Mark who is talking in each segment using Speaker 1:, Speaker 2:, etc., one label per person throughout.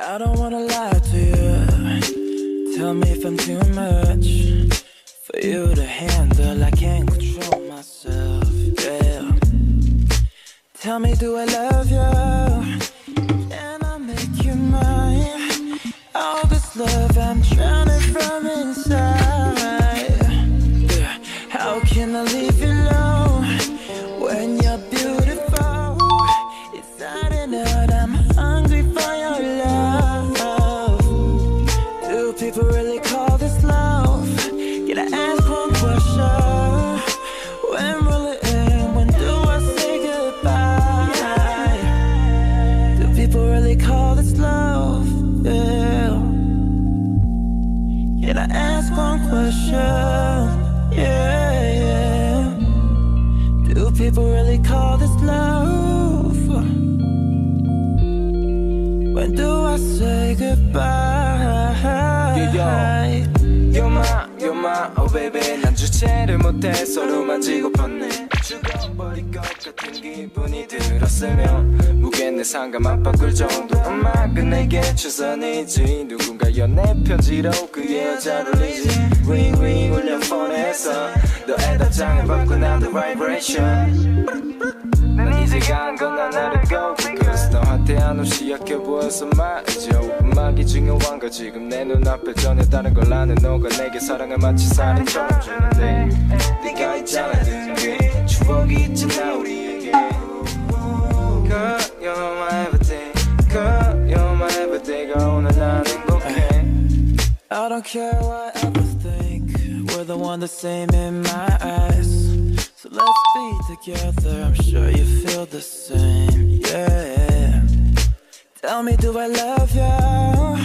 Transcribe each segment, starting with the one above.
Speaker 1: I don't wanna lie to you. Tell me if I'm too much for you to handle. I can't control myself, yeah. Tell me, do I love you? Can I make you mine? All this love I'm drowning from inside, yeah. How can I leave you alone when you're beautiful? Inside and out I'm hungry for your love. Do people really call this love? Can I ask one question? When will it end? When do I say goodbye? Do people really call this love? Yeah. Can I ask one question? Yeah, yeah. Do people really call this love? When do I say goodbye?
Speaker 2: You're my, oh baby. 난 주체를 못해 서로 만지고팠네. 죽어버릴 것 같은 기분이 들었으면 무게 내 상감 안 바꿀 정도 음악은 내게 최선이지. 누군가여 내 편지로 그의 여자를 리지. ring ring 울려 폰에서 너의 답장을 받고 난 the vibration. 난 이제 간 건 하나를 go because 너한테 한없이 약해 보여서 말이죠. 음악이 중요한 거 지금 내 눈앞에 전혀 다른 걸 아는 너가 내게 사랑을 마치 살인처럼 주는데 네가 있잖아 등에 추억이 있잖아 우리에게. Girl, you're my everything. Girl, you're my everything가 오늘 난 행복해.
Speaker 1: I don't care what others think. We're the one the same in my eyes. So let's be together, I'm sure you feel the same, yeah. Tell me, do I love you?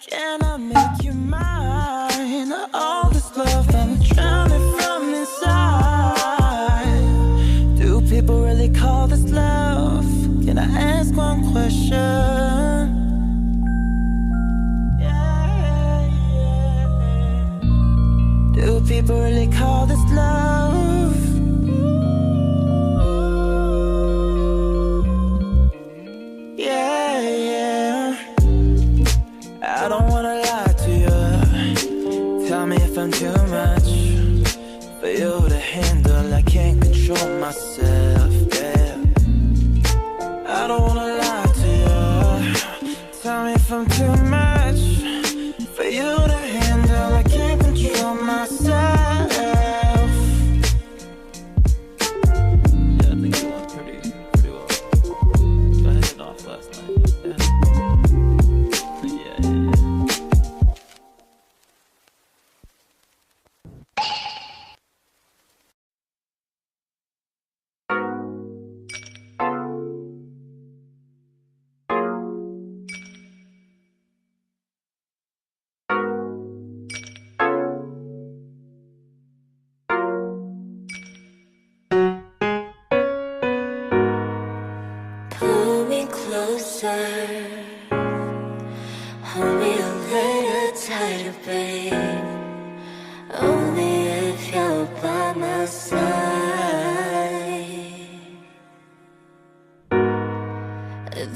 Speaker 1: Can I make you mine? All this love I'm drowning from inside. Do people really call this love? Can I ask one question? Yeah, yeah. Do people really call this love? I don't wanna lie to you. Tell me if I'm too much for you to handle. I can't control myself, yeah. I don't wanna lie to you. Tell me if I'm too much for you to handle. I can't control myself. Yeah, I think you went pretty well. I had it off last night. Yeah.
Speaker 3: Hold me a little tighter, babe. Only if you're by my side.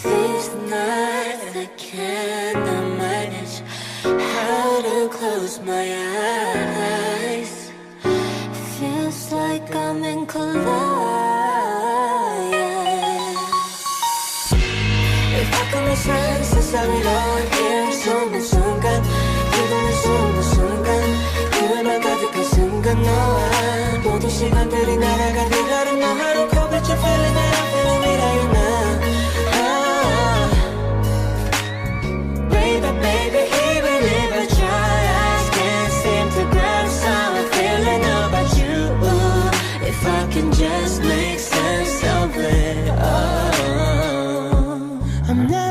Speaker 3: These nights I cannot manage how to close my eyes. Feels like I'm in collide. 세상을 어디에 숨은 순간 그대를 숨은 순간 그만 가득한 순간 너와 모든 시간들이 날아가 그가는 너 하루 cover your feeling that I'm feeling it right now. Baby, baby, even if I try I can't seem to grasp how I'm feeling about you. If I can just make sense of it I'm not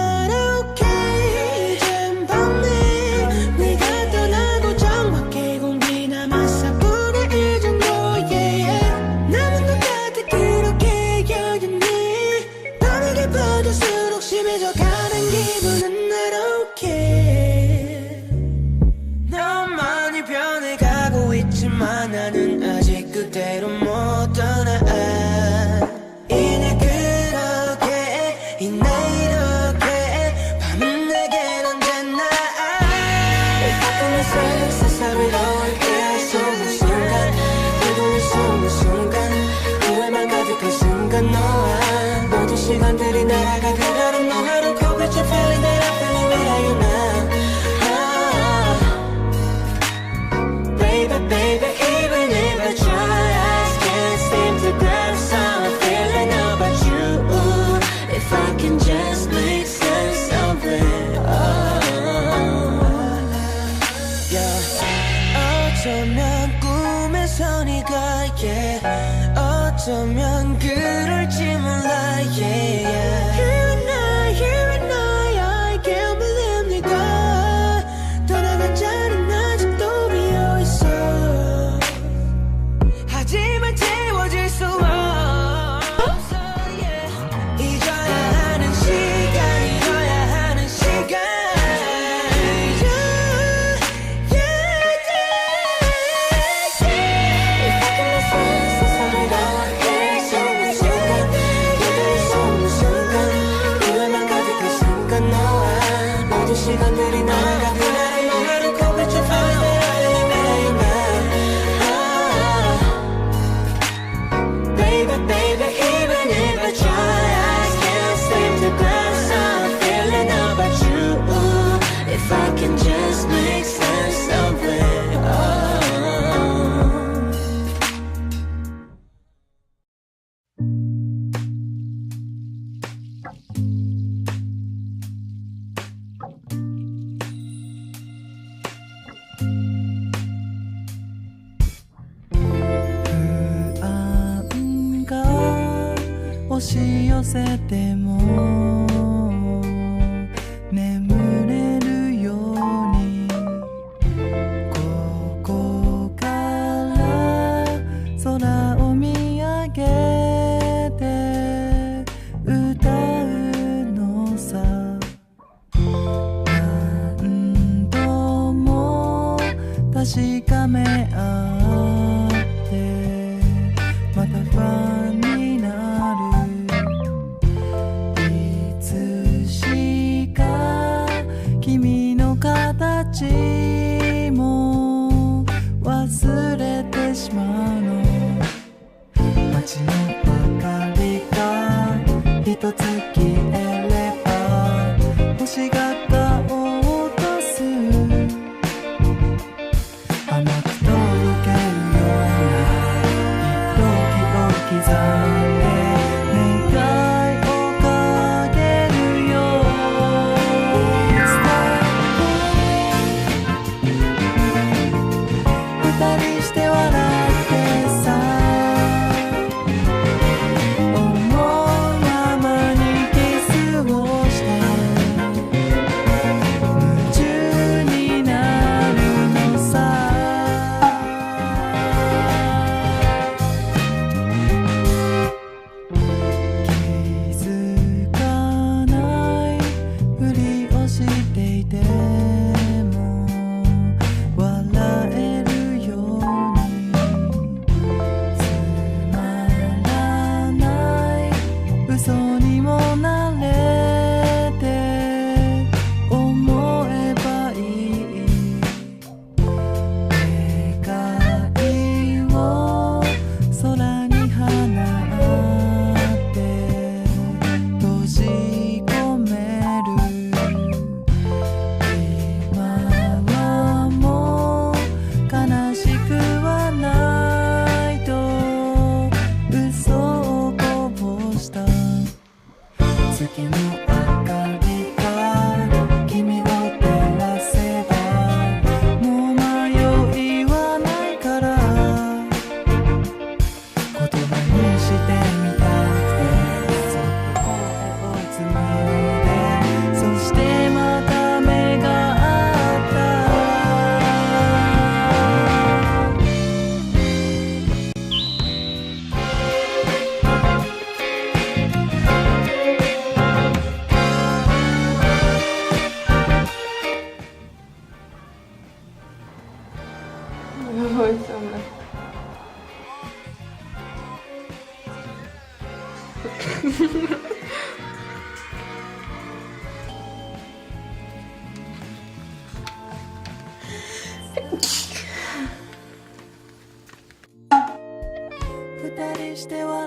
Speaker 4: 네가 떠나고 정막의 공기 남았어 불의 이 정도에
Speaker 3: 숨는 순간 그날만 가득한 순간 너와 모든 시간들이 날아가듯 하루 너 하루 코끝이 feeling that I'm feeling without you now Baby, baby, even if I try I can't seem to grasp how I'm feeling about you If I can just make sense of it 어쩌면 꿈에서 네가 어쩌면 그럴지 몰라 Here and now I can't believe 네가 떠나간 자리는 아직도 비어있어 하지만 채워질 수 없어 잊어야 하는 시간 잊어야 하는 시간 시간들이 날아가듯 하루 너 하루 코끝이 feeling that I'm feeling now Baby, baby, even if I try I can't seem to grasp how I'm feeling about you If I can just make sense of it不安が押し寄せても眠れるようにここから空を見上げて歌うのさ何度も確かめ合ってまた不安になるいつしか君の形も忘れてしまうの街の明かりが一つ消えれば星が顔を落とす甘くとろけるような色気を刻んで願いをかけるよ二人して笑ってさ思うままにキスをして夢中になるのさ気づかないふりをしていても笑えるようにつまらない嘘にもなれて思えばいい願いを空に放って閉じ込める今はもう悲しくはないと嘘をこぼした月の明かりが君を照らせばもう迷いはないから言葉にしてみたくてそっと声を紡いでそしてまた目が合ったしては